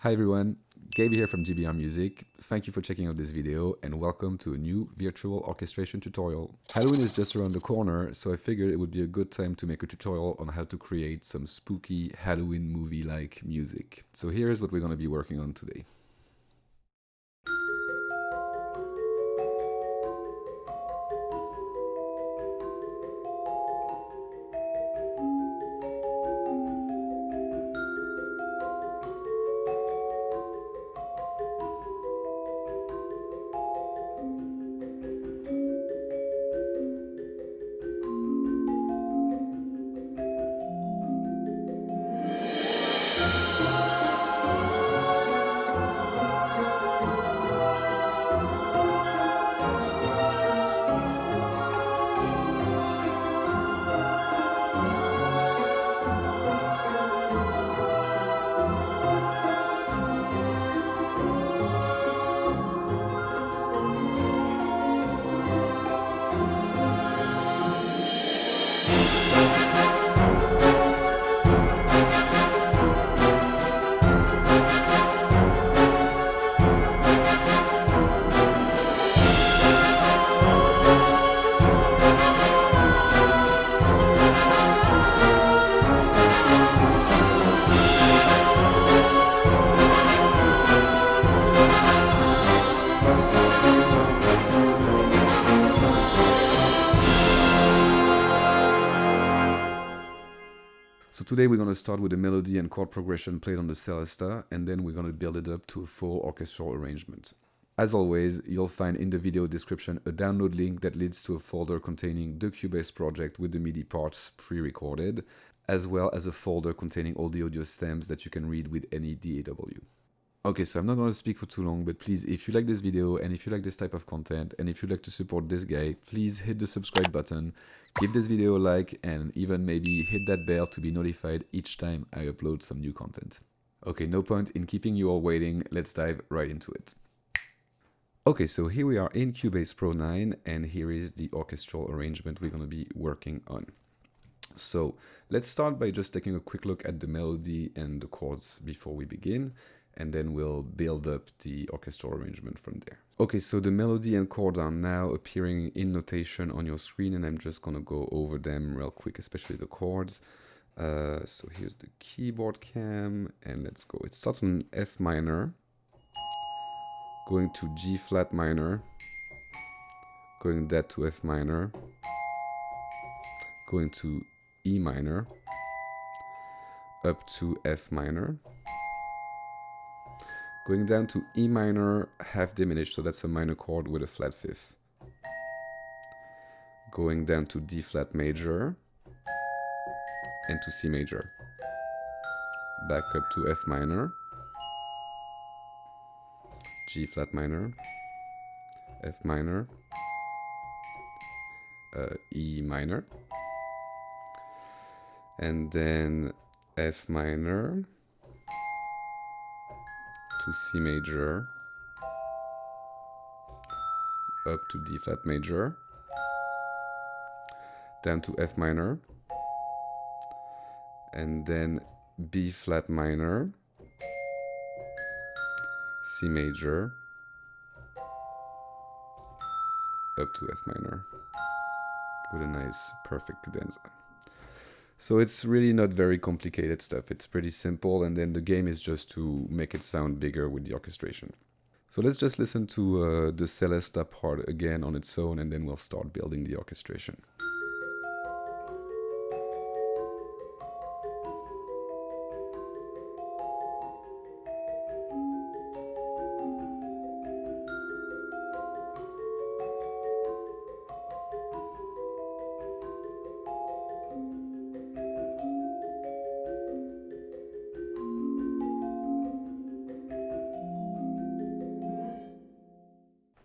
Hi everyone, Gabe here from GBR Music. Thank you for checking out this video and welcome to a new virtual orchestration tutorial. Halloween is just around the corner, so I figured it would be a good time to make a tutorial on how to create some spooky Halloween movie-like music. So here's what we're going to be working on today. So today we're going to start with a melody and chord progression played on the Celesta, and then we're going to build it up to a full orchestral arrangement. As always, you'll find in the video description a download link that leads to a folder containing the Cubase project with the MIDI parts pre-recorded, as well as a folder containing all the audio stems that you can read with any DAW. Okay, so I'm not going to speak for too long, but please, if you like this video and if you like this type of content and if you'd like to support this guy, please hit the subscribe button, give this video a like, and even maybe hit that bell to be notified each time I upload some new content. Okay, no point in keeping you all waiting, let's dive right into it. Okay, so here we are in Cubase Pro 9, and here is the orchestral arrangement we're going to be working on. So let's start by just taking a quick look at the melody and the chords before we begin, and then we'll build up the orchestral arrangement from there. Okay, so the melody and chord are now appearing in notation on your screen, and I'm just gonna go over them real quick, especially the chords. So here's the keyboard cam, and let's go. It starts on F minor, going to G flat minor, going that to F minor, going to E minor, up to F minor, going down to E minor half diminished, so that's a minor chord with a flat fifth. Going down to D flat major and to C major. Back up to F minor, G flat minor, F minor, E minor, and then F minor to C major, up to D flat major, down to F minor, and then B flat minor, C major, up to F minor, with a nice perfect cadenza. So it's really not very complicated stuff, it's pretty simple, and then the game is just to make it sound bigger with the orchestration. So let's just listen to the Celesta part again on its own, and then we'll start building the orchestration.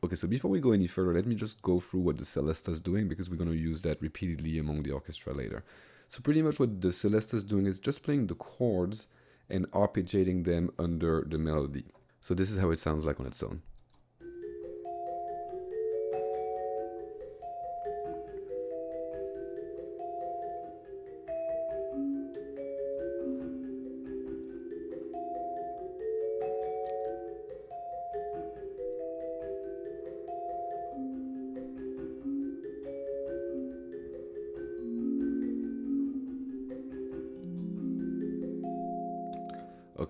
Okay, so before we go any further, let me just go through what the Celesta is doing, because we're going to use that repeatedly among the orchestra later. So pretty much what the Celesta is doing is just playing the chords and arpeggiating them under the melody. So this is how it sounds like on its own.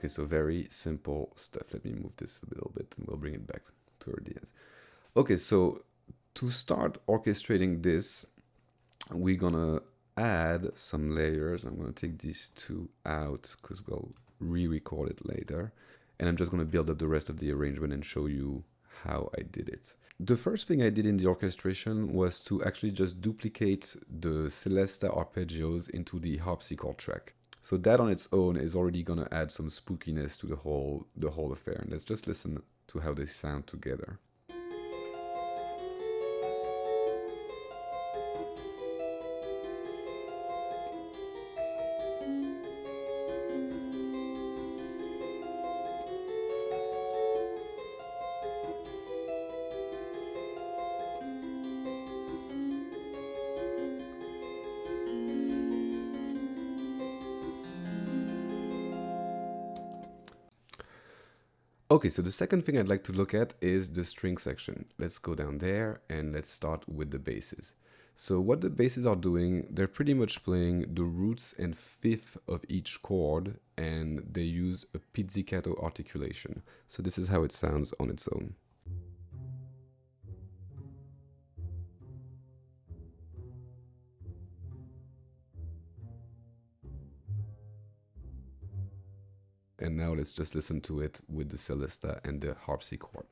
Okay, so very simple stuff. Let me move this a little bit and we'll bring it back to our DS. Okay, so to start orchestrating this, we're gonna add some layers. I'm gonna take these two out because we'll re-record it later. And I'm just gonna build up the rest of the arrangement and show you how I did it. The first thing I did in the orchestration was to actually just duplicate the Celesta arpeggios into the Harpsichord track. So that on its own is already gonna add some spookiness to the whole affair. And let's just listen to how they sound together. Okay, so the second thing I'd like to look at is the string section. Let's go down there and let's start with the basses. So what the basses are doing, they're pretty much playing the roots and fifth of each chord, and they use a pizzicato articulation. So this is how it sounds on its own. And now let's just listen to it with the Celesta and the Harpsichord.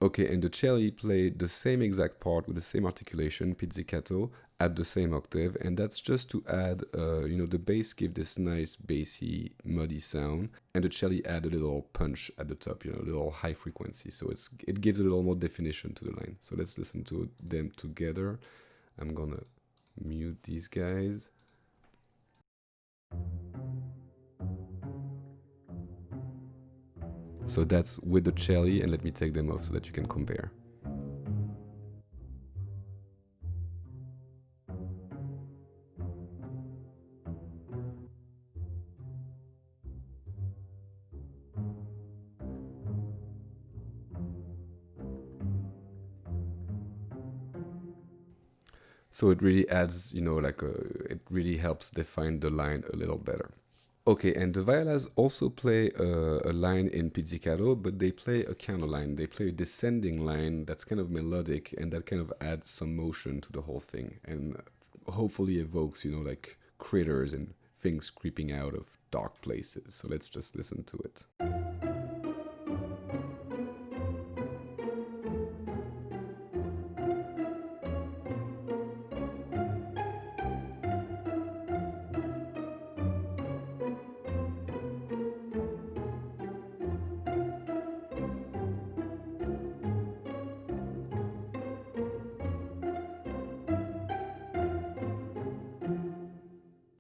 Okay, and the cello played the same exact part with the same articulation, pizzicato, at the same octave, and that's just to add, the bass give this nice bassy, muddy sound, and the cello add a little punch at the top, a little high frequency, so it gives a little more definition to the line. So let's listen to them together. I'm gonna mute these guys. So that's with the cello, and let me take them off so that you can compare. So it really adds, it really helps define the line a little better. Okay, and the violas also play a line in pizzicato, but they play a counter line. They play a descending line that's kind of melodic, and that kind of adds some motion to the whole thing, and hopefully evokes, like critters and things creeping out of dark places. So let's just listen to it.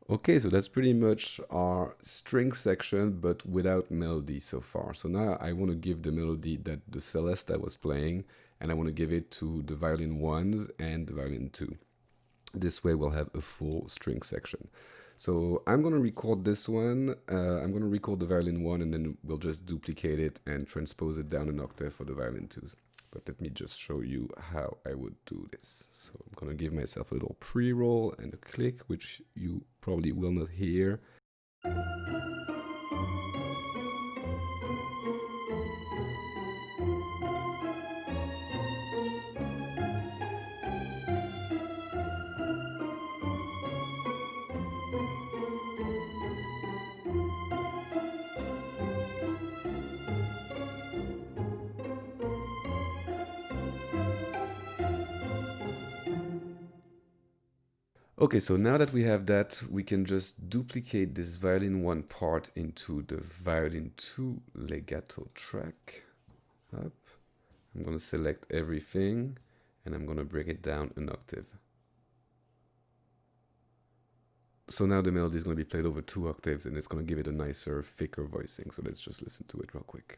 Okay, so that's pretty much our string section, but without melody so far. So now I want to give the melody that the Celesta was playing, and I want to give it to the violin 1s and the violin 2. This way we'll have a full string section. So I'm going to record this one, I'm going to record the violin 1, and then we'll just duplicate it and transpose it down an octave for the violin 2s. But let me just show you how I would do this. So I'm going to give myself a little pre-roll and a click, which you probably will not hear. Okay, so now that we have that, we can just duplicate this violin 1 part into the violin 2 legato track. Up. I'm going to select everything, and I'm going to bring it down an octave. So now the melody is going to be played over 2 octaves, and it's going to give it a nicer, thicker voicing. So let's just listen to it real quick.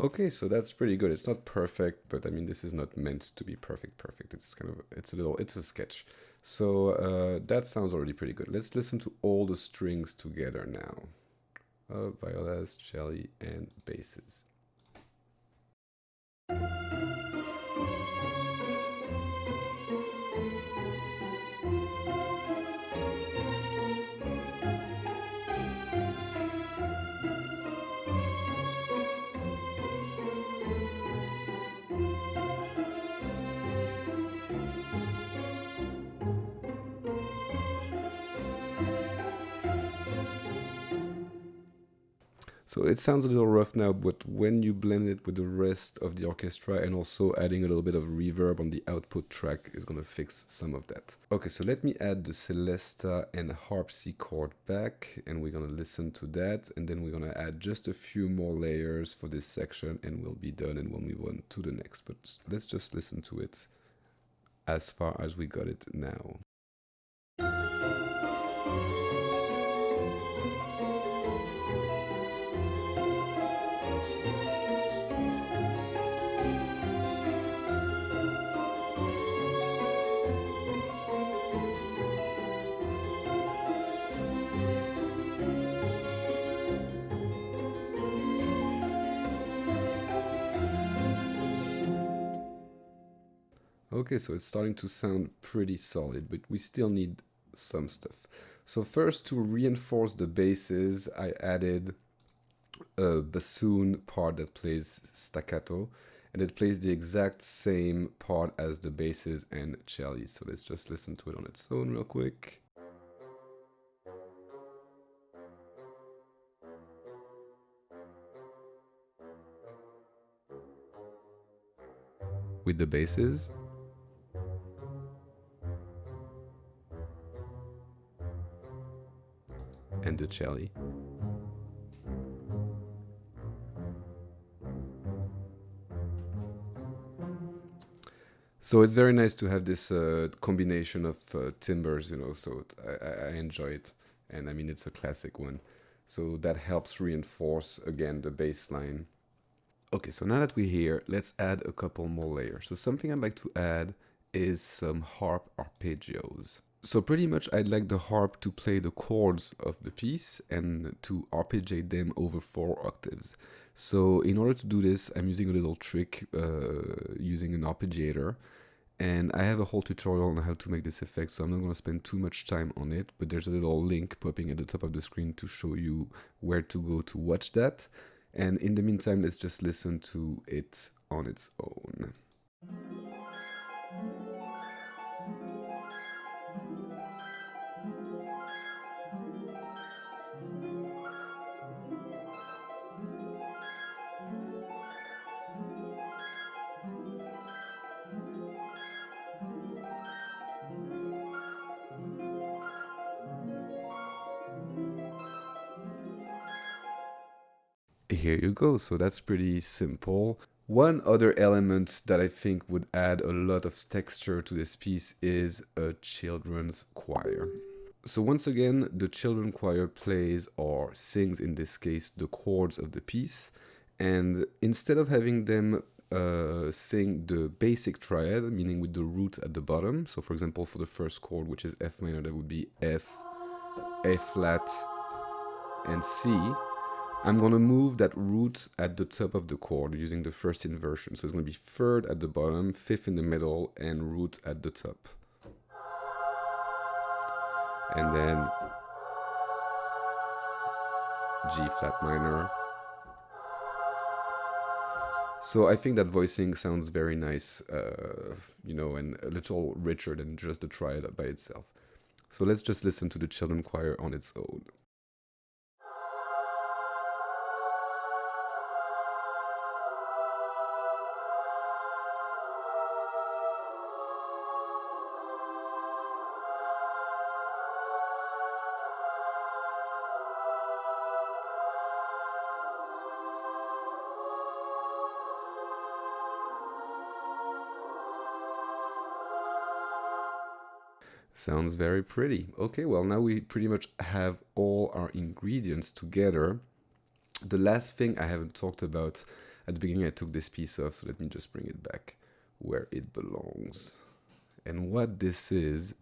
Okay, so that's pretty good. It's not perfect, but I mean, this is not meant to be perfect. It's kind of, it's a sketch. So that sounds already pretty good. Let's listen to all the strings together now. Violas, cello, and basses. So it sounds a little rough now, but when you blend it with the rest of the orchestra and also adding a little bit of reverb on the output track is going to fix some of that. Okay, so let me add the Celesta and Harpsichord back, and we're going to listen to that, and then we're going to add just a few more layers for this section, and we'll be done and we'll move on to the next. But let's just listen to it as far as we got it now. Okay, so it's starting to sound pretty solid, but we still need some stuff. So first, to reinforce the basses, I added a bassoon part that plays staccato, and it plays the exact same part as the basses and cello. So let's just listen to it on its own real quick. With the basses. And the cello. So it's very nice to have this combination of timbres, you know, so I enjoy it. And I mean, it's a classic one. So that helps reinforce, again, the bass line. Okay, so now that we're here, let's add a couple more layers. So something I'd like to add is some harp arpeggios. So pretty much I'd like the harp to play the chords of the piece and to arpeggiate them over 4 octaves. So in order to do this, I'm using a little trick using an arpeggiator. And I have a whole tutorial on how to make this effect, so I'm not going to spend too much time on it, but there's a little link popping at the top of the screen to show you where to go to watch that. And in the meantime, let's just listen to it on its own. Here you go, so that's pretty simple. One other element that I think would add a lot of texture to this piece is a children's choir. So once again, the children's choir plays, or sings in this case, the chords of the piece, and instead of having them sing the basic triad, meaning with the root at the bottom, so for example for the first chord, which is F minor, that would be F, A flat, and C, I'm going to move that root at the top of the chord using the first inversion. So it's going to be third at the bottom, fifth in the middle, and root at the top. And then G flat minor. So I think that voicing sounds very nice, you know, and a little richer than just the triad by itself. So let's just listen to the children's choir on its own. Sounds very pretty. Okay, well, now we pretty much have all our ingredients together. The last thing I haven't talked about At the beginning I took this piece off, so let me just bring it back where it belongs. And what this is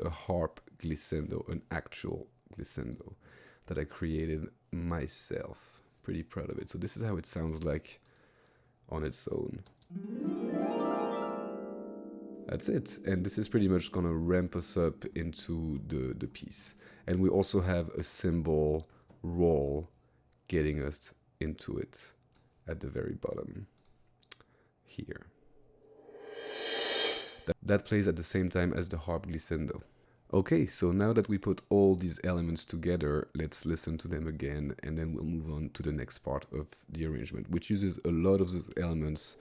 a harp glissando, an actual glissando that I created myself. Pretty proud of it. So this is how it sounds like on its own. That's it. And this is pretty much gonna ramp us up into the piece. And we also have a cymbal roll getting us into it at the very bottom here. That plays at the same time as the harp glissando. Okay, so now that we put all these elements together, let's listen to them again, and then we'll move on to the next part of the arrangement, which uses a lot of those elements.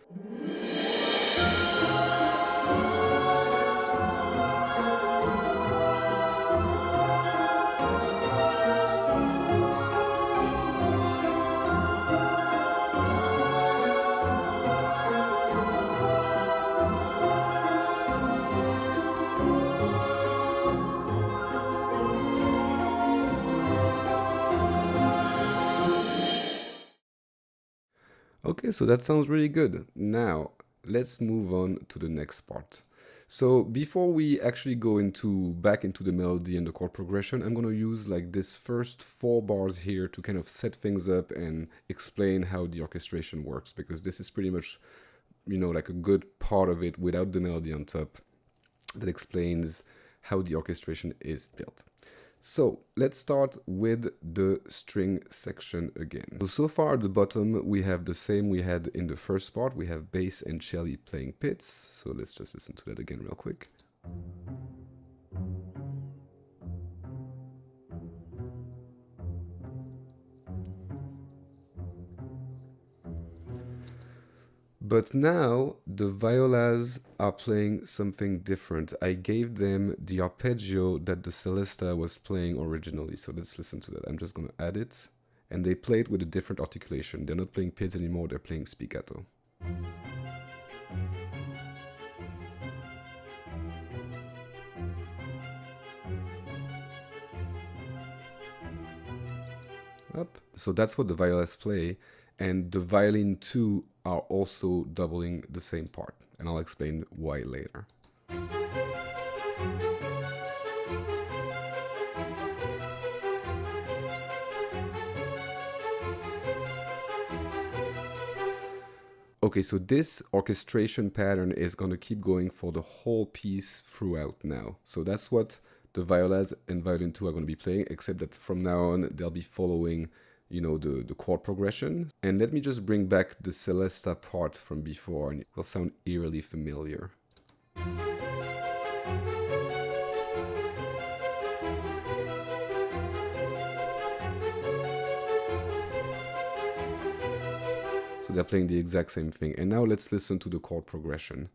Okay, so that sounds really good. Now, let's move on to the next part. So before we actually go back into the melody and the chord progression, I'm going to use like this first 4 bars here to kind of set things up and explain how the orchestration works, because this is pretty much, you know, like a good part of it without the melody on top that explains how the orchestration is built. So let's start with the string section again. So far at the bottom we have the same we had in the first part. We have bass and cello playing pits. So let's just listen to that again real quick. But now the violas are playing something different. I gave them the arpeggio that the Celesta was playing originally. So let's listen to that. I'm just going to add it. And they play it with a different articulation. They're not playing pizz anymore, they're playing spiccato. Up. So that's what the violas play. And the violin too are also doubling the same part, and I'll explain why later. Okay, so this orchestration pattern is going to keep going for the whole piece throughout now. So that's what the violas and violin too are going to be playing, except that from now on they'll be following, you know, the chord progression. And let me just bring back the Celesta part from before, and it will sound eerily familiar. So they're playing the exact same thing. And now let's listen to the chord progression.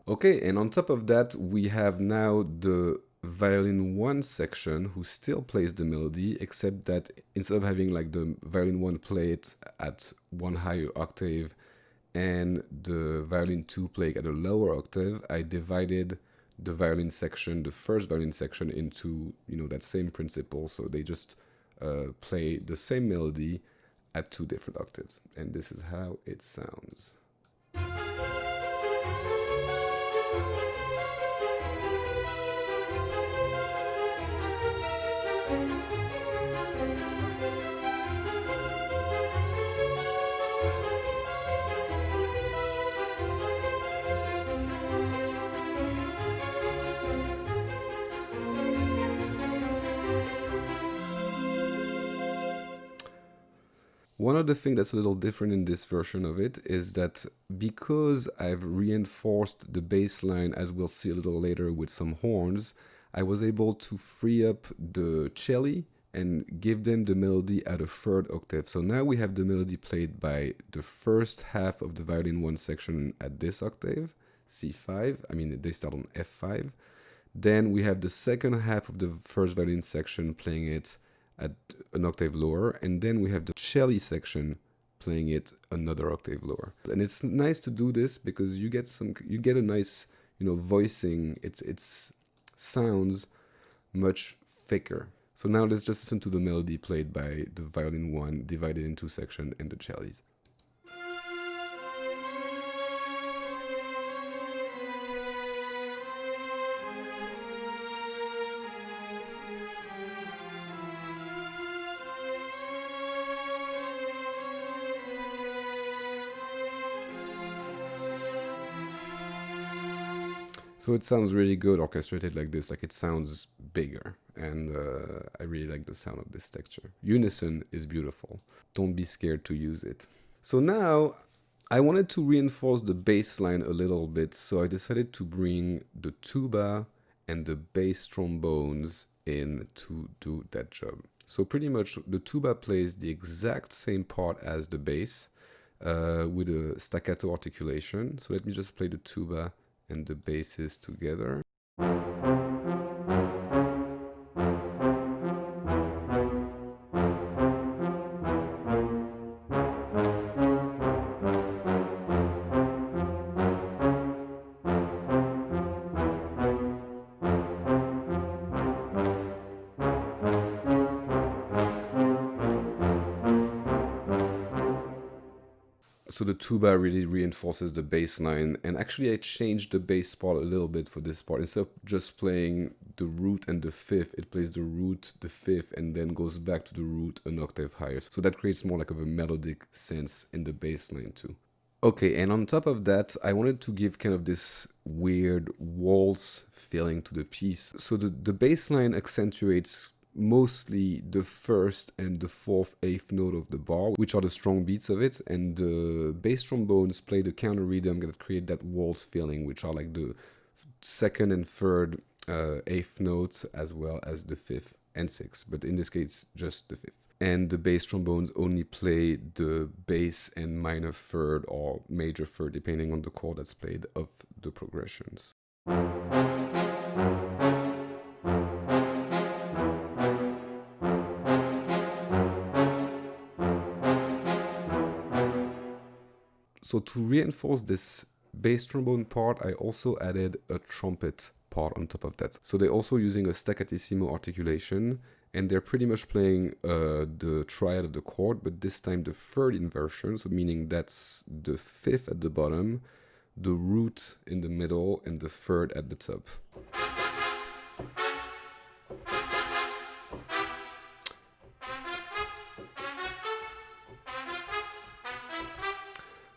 Okay, and on top of that, we have now the violin 1 section who still plays the melody, except that instead of having like the violin 1 play it at 1 higher octave and the violin 2 playing at a lower octave, I divided the violin section, the first violin section, into, you know, that same principle. So they just play the same melody at 2 different octaves, and this is how it sounds. One other thing that's a little different in this version of it is that because I've reinforced the bass line, as we'll see a little later with some horns, I was able to free up the cello and give them the melody at a 3rd octave. So now we have the melody played by the first half of the violin 1 section at this octave, C5. I mean, they start on F5. Then we have the second half of the first violin section playing it at an octave lower, and then we have the cello section playing it another octave lower. And it's nice to do this because you get a nice, voicing. It's sounds much thicker. So now let's just listen to the melody played by the violin 1 divided into sections and the cellos. So it sounds really good orchestrated like this, like it sounds bigger, and I really like the sound of this texture. Unison is beautiful. Don't be scared to use it. So now I wanted to reinforce the bass line a little bit, so I decided to bring the tuba and the bass trombones in to do that job. So pretty much the tuba plays the exact same part as the bass with a staccato articulation. So let me just play the tuba and the basses together. So the tuba really reinforces the bass line, and actually I changed the bass part a little bit for this part. Instead of just playing the root and the fifth, it plays the root, the fifth, and then goes back to the root an octave higher. So that creates more like of a melodic sense in the bass line too. Okay, and on top of that, I wanted to give kind of this weird waltz feeling to the piece. So the bass line accentuates mostly the first and the fourth eighth note of the bar, which are the strong beats of it, and the bass trombones play the counter rhythm that create that waltz feeling, which are like the second and third eighth notes, as well as the fifth and sixth, but in this case just the fifth. And the bass trombones only play the bass and minor third or major third, depending on the chord that's played, of the progressions. So to reinforce this bass trombone part, I also added a trumpet part on top of that. So they're also using a staccatissimo articulation, and they're pretty much playing the triad of the chord, but this time the third inversion, so meaning that's the fifth at the bottom, the root in the middle, and the third at the top.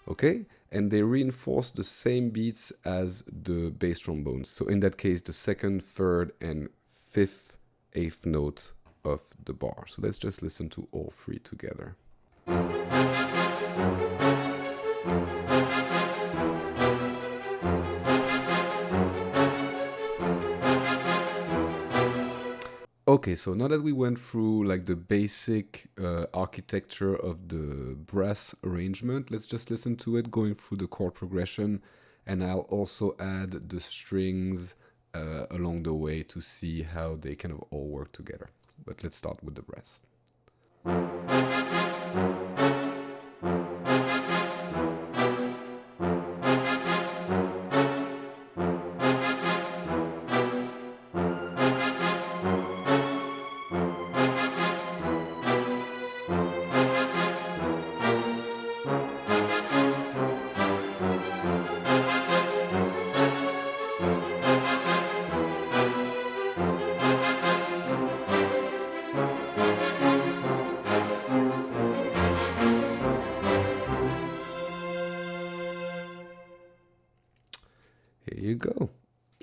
Okay, and they reinforce the same beats as the bass trombones. So in that case, the second, third, and fifth eighth note of the bar. So let's just listen to all three together. Okay, so now that we went through like the basic architecture of the brass arrangement, let's just listen to it going through the chord progression, and I'll also add the strings along the way to see how they kind of all work together. But let's start with the brass. Here you go.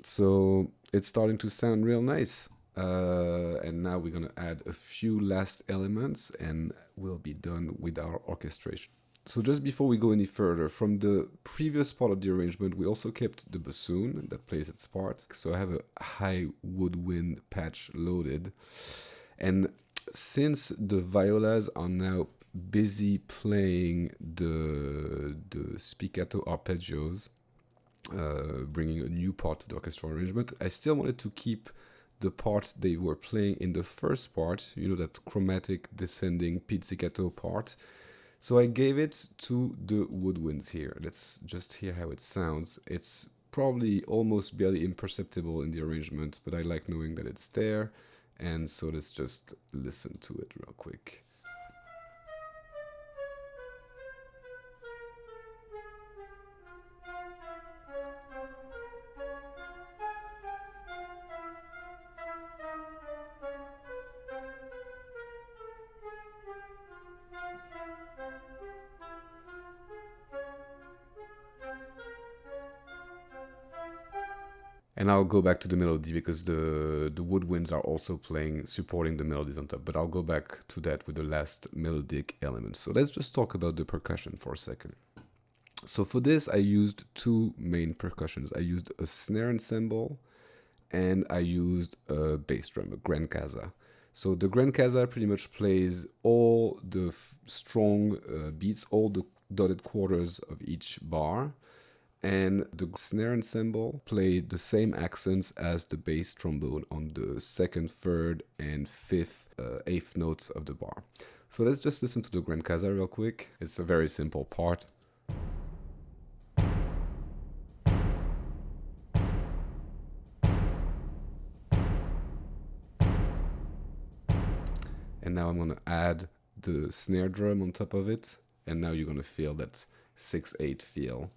So it's starting to sound real nice. And now we're going to add a few last elements and we'll be done with our orchestration. So just before we go any further, from the previous part of the arrangement, we also kept the bassoon that plays its part. So I have a high woodwind patch loaded. And since the violas are now busy playing the spiccato arpeggios, bringing a new part to the orchestral arrangement. I still wanted to keep the part they were playing in the first part, you know, that chromatic descending pizzicato part. So I gave it to the woodwinds here. Let's just hear how it sounds. It's probably almost barely imperceptible in the arrangement, but I like knowing that it's there. And so let's just listen to it real quick. And I'll go back to the melody because the woodwinds are also playing, supporting the melodies on top. But I'll go back to that with the last melodic element. So let's just talk about the percussion for a second. So for this, I used two main percussions. I used a snare ensemble and I used a bass drum, a grand casa. So the grand casa pretty much plays all the strong beats, all the dotted quarters of each bar. And the snare ensemble played the same accents as the bass trombone on the second, third, and fifth, eighth notes of the bar. So let's just listen to the grand casa real quick. It's a very simple part. And now I'm gonna add the snare drum on top of it. And now you're gonna feel that 6/8 feel.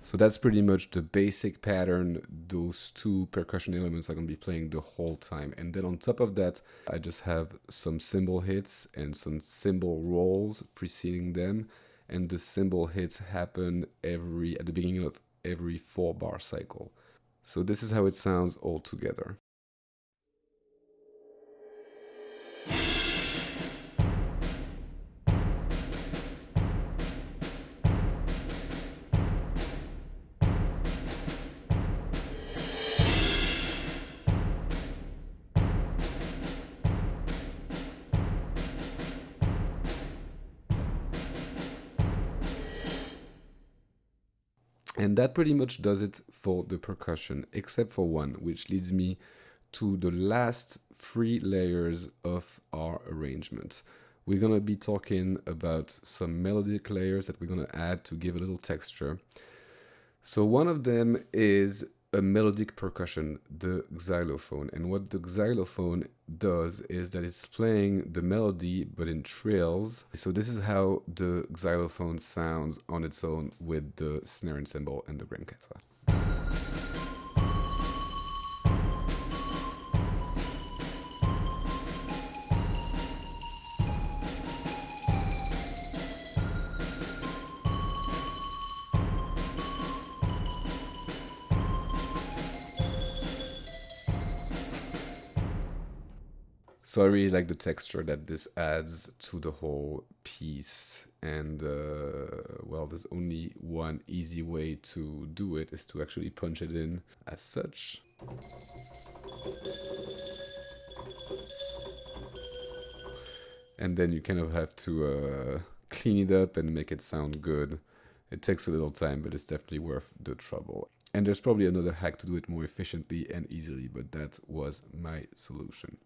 So that's pretty much the basic pattern. Those two percussion elements are going to be playing the whole time. And then on top of that, I just have some cymbal hits and some cymbal rolls preceding them. And the cymbal hits happen at the beginning of every 4-bar cycle. So this is how it sounds all together. And that pretty much does it for the percussion, except for one, which leads me to the last 3 layers of our arrangement. We're going to be talking about some melodic layers that we're going to add to give a little texture. So one of them is a melodic percussion, the xylophone. And what the xylophone does is that it's playing the melody but in trills. So this is how the xylophone sounds on its own with the snare ensemble and the grand casa. So I really like the texture that this adds to the whole piece. And well, there's only one easy way to do it, is to actually punch it in as such. And then you kind of have to clean it up and make it sound good. It takes a little time, but it's definitely worth the trouble. And there's probably another hack to do it more efficiently and easily, but that was my solution.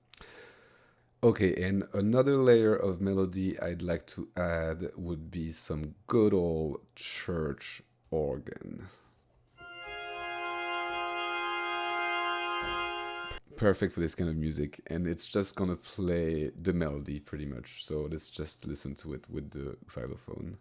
Okay, and another layer of melody I'd like to add would be some good old church organ. Perfect for this kind of music, and it's just gonna play the melody pretty much. So let's just listen to it with the xylophone.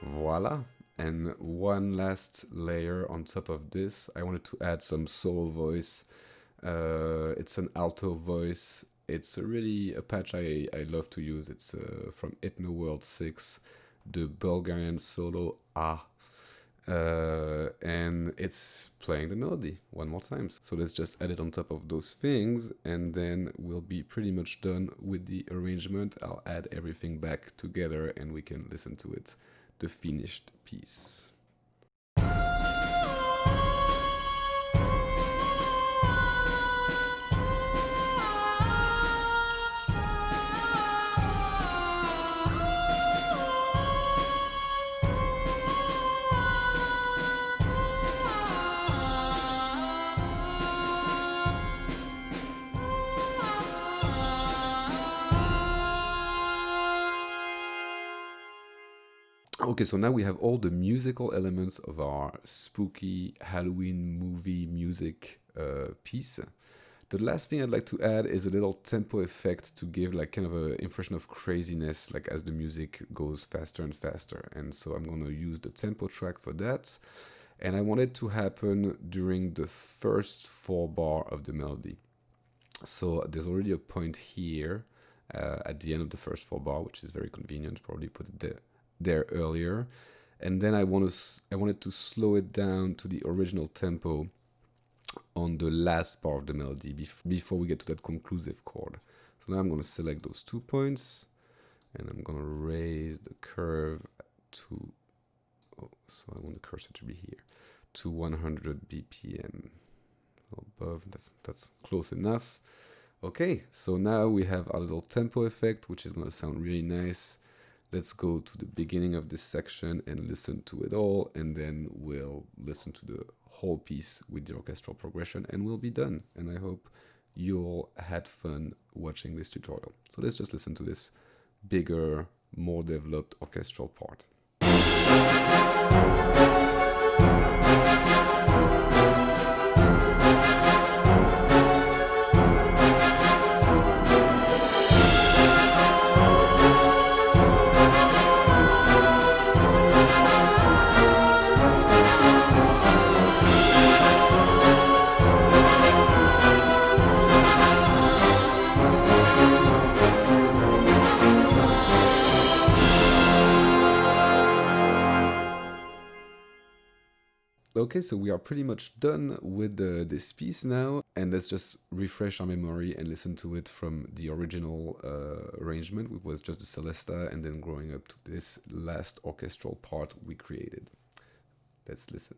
Voila. And one last layer on top of this, I wanted to add some solo voice. It's an alto voice It's a patch I love to use. It's from Ethno World 6, the Bulgarian solo A. And it's playing the melody one more time. So let's just add it on top of those things, and then we'll be pretty much done with the arrangement. I'll add everything back together and we can listen to it, the finished piece. Okay, so now we have all the musical elements of our spooky Halloween movie music piece. The last thing I'd like to add is a little tempo effect to give like kind of an impression of craziness, like as the music goes faster and faster. And so I'm going to use the tempo track for that. And I want it to happen during the first 4 bar of the melody. So there's already a point here at the end of the first 4 bar, which is very convenient. Probably put it there earlier, and then I wanted to slow it down to the original tempo on the last part of the melody before we get to that conclusive chord. So now I'm going to select those 2 points, and I'm going to raise the curve to, so I want the cursor to be here, to 100 BPM. Above, that's close enough. Okay, so now we have our little tempo effect, which is going to sound really nice. Let's go to the beginning of this section and listen to it all, and then we'll listen to the whole piece with the orchestral progression, and we'll be done. And I hope you all had fun watching this tutorial. So let's just listen to this bigger, more developed orchestral part. Okay, so we are pretty much done with this piece now, and let's just refresh our memory and listen to it from the original arrangement, which was just the Celesta, and then growing up to this last orchestral part we created. Let's listen.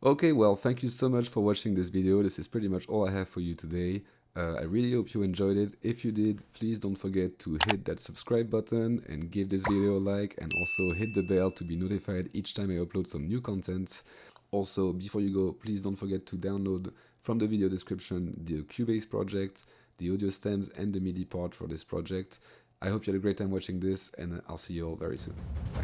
Okay, well, thank you so much for watching this video. This is pretty much all I have for you today. I really hope you enjoyed it. If you did, please don't forget to hit that subscribe button and give this video a like, and also hit the bell to be notified each time I upload some new content. Also, before you go, please don't forget to download from the video description the Cubase project, the audio stems and the MIDI part for this project. I hope you had a great time watching this, and I'll see you all very soon. Bye.